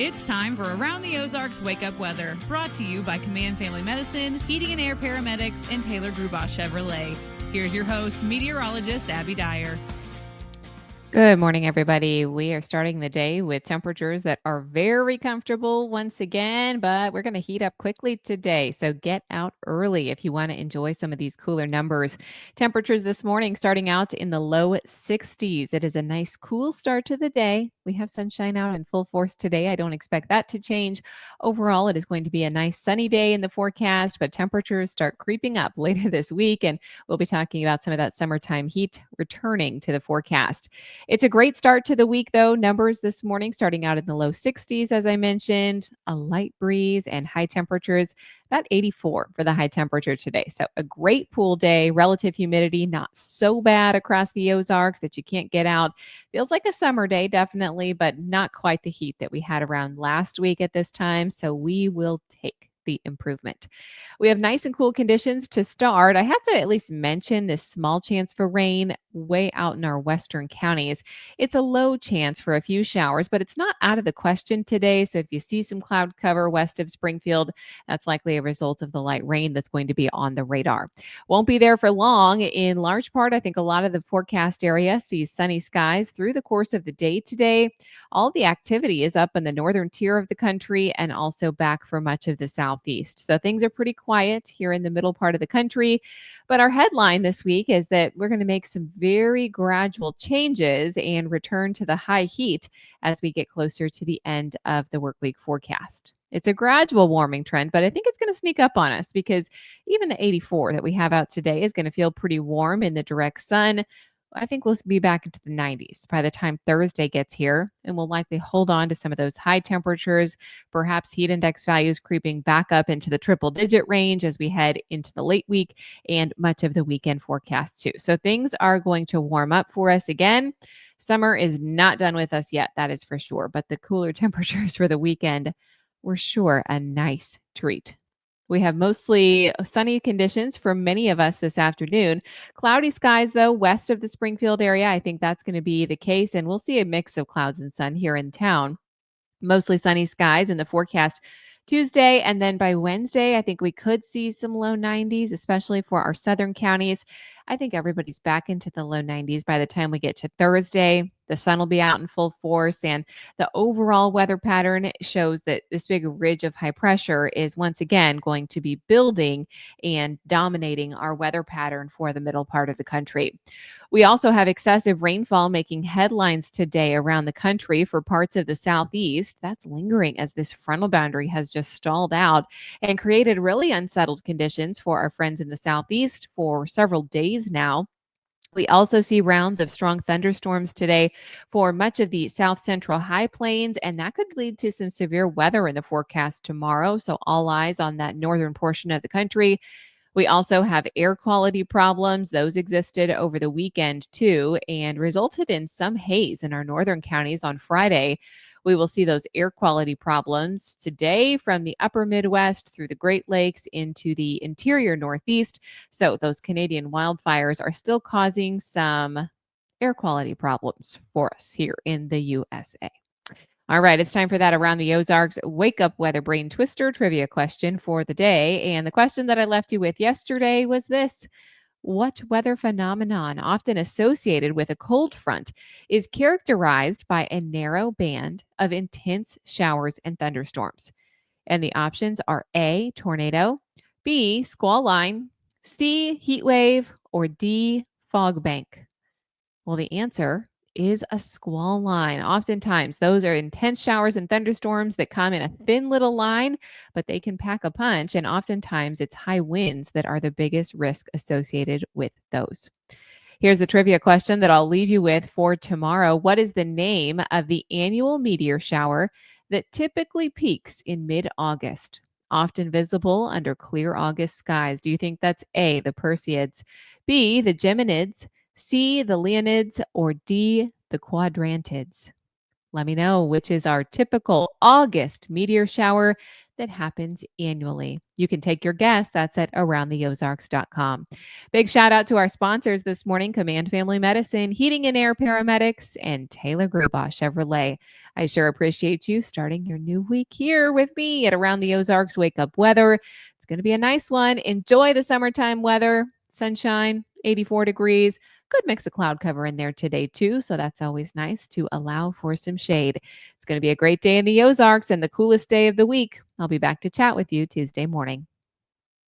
It's time for Around the Ozarks Wake Up Weather, brought to you by Command Family Medicine, Heating and Air Paramedics, and Taylor Grubosh Chevrolet. Here's your host, meteorologist Abby Dyer. Good morning, everybody. We are starting the day with temperatures that are very comfortable once again, but we're going to heat up quickly today. So get out early if you want to enjoy some of these cooler numbers. Temperatures this morning starting out in the low 60s. It is a nice cool start to the day. We have sunshine out in full force today. I don't expect that to change. Overall, it is going to be a nice sunny day in the forecast, but temperatures start creeping up later this week, and we'll be talking about some of that summertime heat returning to the forecast. It's a great start to the week, though. Numbers this morning starting out in the low 60s, as I mentioned, a light breeze and high temperatures, about 84 for the high temperature today. So a great pool day, relative humidity not so bad across the Ozarks that you can't get out. Feels like a summer day, definitely, but not quite the heat that we had around last week at this time. So we will take the improvement. We have nice and cool conditions to start. I have to at least mention this small chance for rain way out in our western counties. It's a low chance for a few showers, but it's not out of the question today. So if you see some cloud cover west of Springfield, that's likely a result of the light rain that's going to be on the radar. Won't be there for long. In large part, I think a lot of the forecast area sees sunny skies through the course of the day today. All the activity is up in the northern tier of the country and also back for much of the southeast. So things are pretty quiet here in the middle part of the country. But our headline this week is that we're going to make some very gradual changes and return to the high heat as we get closer to the end of the work week forecast. It's a gradual warming trend, but I think it's going to sneak up on us because even the 84 that we have out today is going to feel pretty warm in the direct sun. I think we'll be back into the 90s by the time Thursday gets here, and we'll likely hold on to some of those high temperatures, perhaps heat index values creeping back up into the triple digit range as we head into the late week and much of the weekend forecast too. So things are going to warm up for us again. Summer is not done with us yet, that is for sure, but the cooler temperatures for the weekend were sure a nice treat. We have mostly sunny conditions for many of us this afternoon. Cloudy skies, though, west of the Springfield area. I think that's going to be the case, and we'll see a mix of clouds and sun here in town. Mostly sunny skies in the forecast Tuesday, and then by Wednesday, I think we could see some low 90s, especially for our southern counties. I think everybody's back into the low 90s by the time we get to Thursday. The sun will be out in full force, and the overall weather pattern shows that this big ridge of high pressure is once again going to be building and dominating our weather pattern for the middle part of the country. We also have excessive rainfall making headlines today around the country for parts of the southeast. That's lingering as this frontal boundary has just stalled out and created really unsettled conditions for our friends in the southeast for several days now. We also see rounds of strong thunderstorms today for much of the south central high plains, and that could lead to some severe weather in the forecast tomorrow. So, all eyes on that northern portion of the country. We also have air quality problems. Those existed over the weekend too and resulted in some haze in our northern counties on Friday. We will see those air quality problems today from the upper Midwest through the Great Lakes into the interior Northeast. So those Canadian wildfires are still causing some air quality problems for us here in the USA. All right, it's time for that Around the Ozarks Wake Up Weather Brain Twister trivia question for the day. And the question that I left you with yesterday was this: what weather phenomenon, often associated with a cold front, is characterized by a narrow band of intense showers and thunderstorms? And the options are A, tornado, B, squall line, C, heat wave, or D, fog bank. Well, the answer is a squall line. Oftentimes, those are intense showers and thunderstorms that come in a thin little line, but they can pack a punch. And oftentimes, it's high winds that are the biggest risk associated with those. Here's the trivia question that I'll leave you with for tomorrow. What is the name of the annual meteor shower that typically peaks in mid-August, often visible under clear August skies? Do you think that's A, the Perseids, B, the Geminids, C, the Leonids, or D, the Quadrantids? Let me know which is our typical August meteor shower that happens annually. You can take your guess. That's at aroundtheozarks.com. Big shout out to our sponsors this morning, Command Family Medicine, Heating and Air Paramedics, and Taylor Grubaugh Chevrolet. I sure appreciate you starting your new week here with me at Around the Ozarks Wake Up Weather. It's going to be a nice one. Enjoy the summertime weather, sunshine, 84 degrees. Good mix of cloud cover in there today, too. So that's always nice to allow for some shade. It's going to be a great day in the Ozarks and the coolest day of the week. I'll be back to chat with you Tuesday morning.